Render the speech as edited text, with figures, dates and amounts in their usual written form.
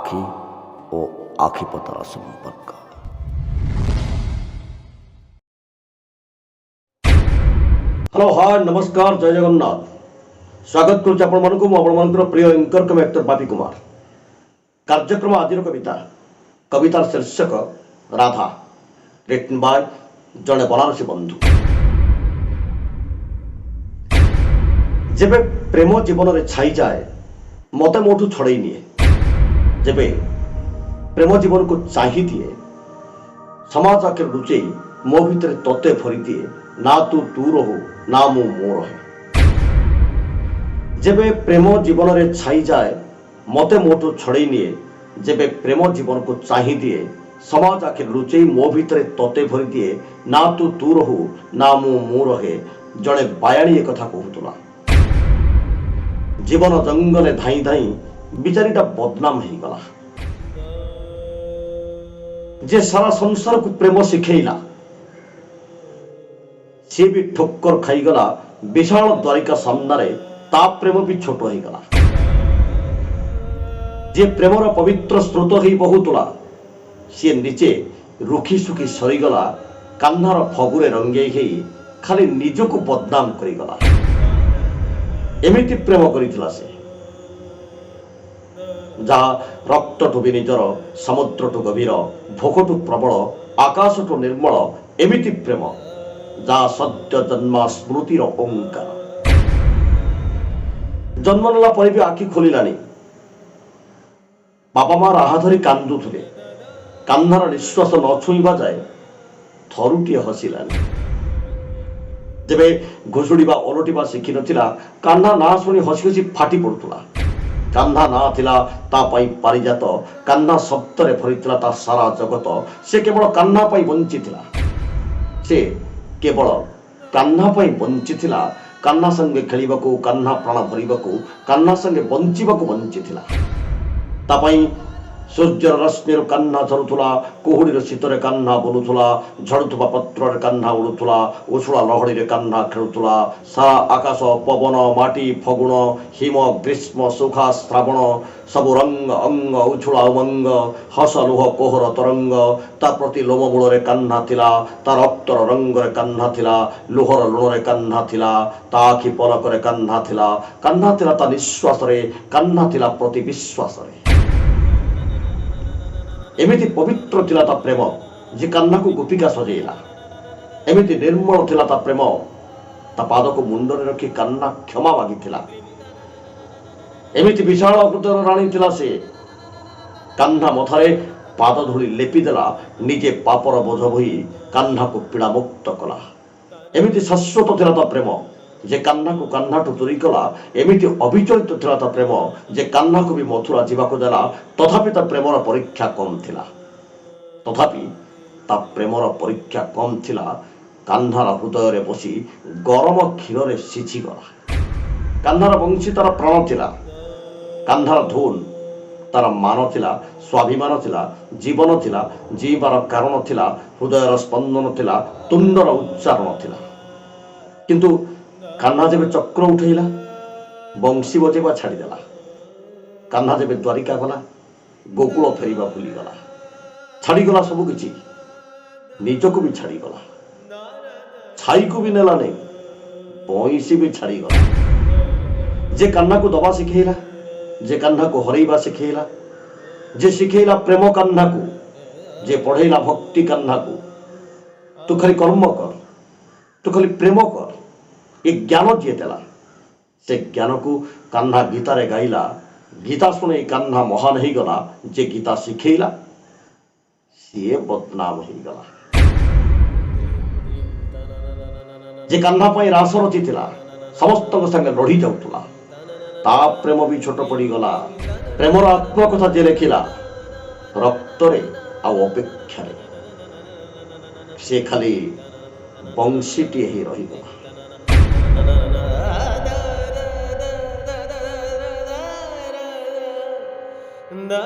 ଆଖି ଓ ଆଖିପତାର ସମ୍ପର୍କ। Hello hi नमस्कार जय जगन्नाथ स्वागत करुच्ची आपण प्रिय एंकर कम एक्टर बापी कुमार कार्यक्रम आज कवितार शीर्षक राधा रिटन बाय जड़े बनारसी बंधु। जेबे प्रेम जीवन में छाई जाए मते मोठू छड़ई निए, जेबे प्रेम जीवन को चाही दिए समाज आखे लुचई मो भितर तोते भरी दिए, ना तू रहो ना मु मोर है। जेबे प्रेम जीवन में छाई जाए मते मोठू छड़ई निए, जेबे प्रेम जीवन को चाही दिए समाज आखे लुचई मो भितर तोते भरी दिए, ना तू रहो ना मु मोर है। जड़े बायाणी एक कथा कहूला, जीवन जंगले धाई धाई बिचारीटा बदनाम हो गला। जे सारा संसार को प्रेम शिखेला सी भी ठोक्कर खाईगला विशाल द्वारिका सामने ता प्रेम भी छोट हो गला। जे प्रेमर पवित्र स्रोत ही बहुतला सी निजे रुखी सुखी सरीगला, कान्हार फगुरे रंगे ही खाली निजको बदनाम करीगला। एमिति प्रेम करिथिला से जहा रक्तठू भी निजर, समुद्रठू गभीर, भोकठू प्रबल, आकाशठू निर्मल एमिति प्रेम जहा सत्य जन्मा स्मृतिर ओंकार। जन्म नेला पर भी आखि खोलिलानी, बापा माँ राहा धरी कांदुथिले, कान्हार निश्वास न छुईबा जाए थरुटिए हसिलानी। जेबे घुषुड़ीबा ओलटिबा शिखि नथिला कान्हा ना शुणी हसी हसी फाटी पड़ुला। कान्हा ना थिला ता पाई पारिजात, कान्हा शब्दरे भरिथिला ता सारा जगत। से केवल कान्हा पाई बंचिथिला, से केवल कान्हा पाई बंचिथिला। कान्हा संगे खेलिबाकू, कान्हा प्राण भरिबाकू, कान्हा संगे बंचिबाकू बंचिथिला। ता पाई सूर्यर रश्मिर कान्हा झरुला, कुहुड़ीर शीतरे कान्हा बुलुला, झड़ुवा पत्र कान्हा उड़ुला, उछुड़ा लहड़ी कान्हा खेलुला। सारा आकाश, पवन, माटी, फगुण, हिम, ग्रीष्म, सुखा, श्रावण सबु रंग अंग उछुड़ा उमंग, हस लुह कोहर तरंग। ता प्रति लोममूल कान्हा थिला, ता रक्तर रंगरे कान्हा थिला, लुहर लुणरे कान्हा थिला, ता आखि पलकरे कान्हा थिला, कान्हा थिला ता निश्वासरे, कान्हा थिला प्रति विश्वासरे। एमिति पवित्र थिला ता प्रेम जे कान्हा को गोपिका सजेला। एमिति निर्मल थिला ता प्रेम ता पाद को मुंडरे रखी कान्हा क्षमा मागिथिला। एमिति विशाल हृदयर राणी थिला से, कान्हा मथारे पाद धूली लेपी देला, निजे पापर बोझ बोही कान्हा को पीड़ा मुक्त कला। एमिति शाश्वत थिला ता प्रेम जे कान्हा को कान्हाठू दूरी कला। एमिति अविचलित थिला ता प्रेम जे कान्हा को भी मथुरा जीवाको देला। तथापि ता प्रेमर परीक्षा कम थिला, तथापि ता प्रेमर परीक्षा कम थिला। कान्हार हृदय बसी गरम क्षीर रे सिझी गला। कान्हार बंशी तार प्राण थिला, कान्हार धुन तार मान थिला, स्वाभिमान थिला, जीवन थिला, जीवार कारण थिला, हृदयर स्पंदन थिला, तुंडर उच्चारण थिला। किंतु कान्हा जेबे चक्र उठेला, बंशी बजेबा छाड़ीदेला। कान्हा जेबे द्वारिका गला, गोकुल फेरिबा भूलीगला, छाड़ीगला सबकिछि, निजको भी छाड़ीगला, छाई को भी नेला नहीं, बंशी भी छाड़ीगला। जे कान्हा को दबा शिखेला, जे कान्हा को हरैबा शिखेला, जे शिखेला प्रेम कान्हा को, जे पढ़ेला भक्ति कान्हा को, तू खाली कर्म कर, तू खाली प्रेम कर, ये ज्ञान जी देला। से ज्ञान को कान्हा गीतारे गाइला। गीता शुणे कान्हा महान हो गला। जे गीता शिखेला सी बदनाम हो गला। जे कान्हा पाई रास रची थिला, समस्त संगे लड़ी जाउतला, ता प्रेम भी छोट पड़ी गला। प्रेमर आत्मकथा जे लेखिला रक्तरे आ अपेक्षारे, से खाली बंशीटी ही रहीगला। Da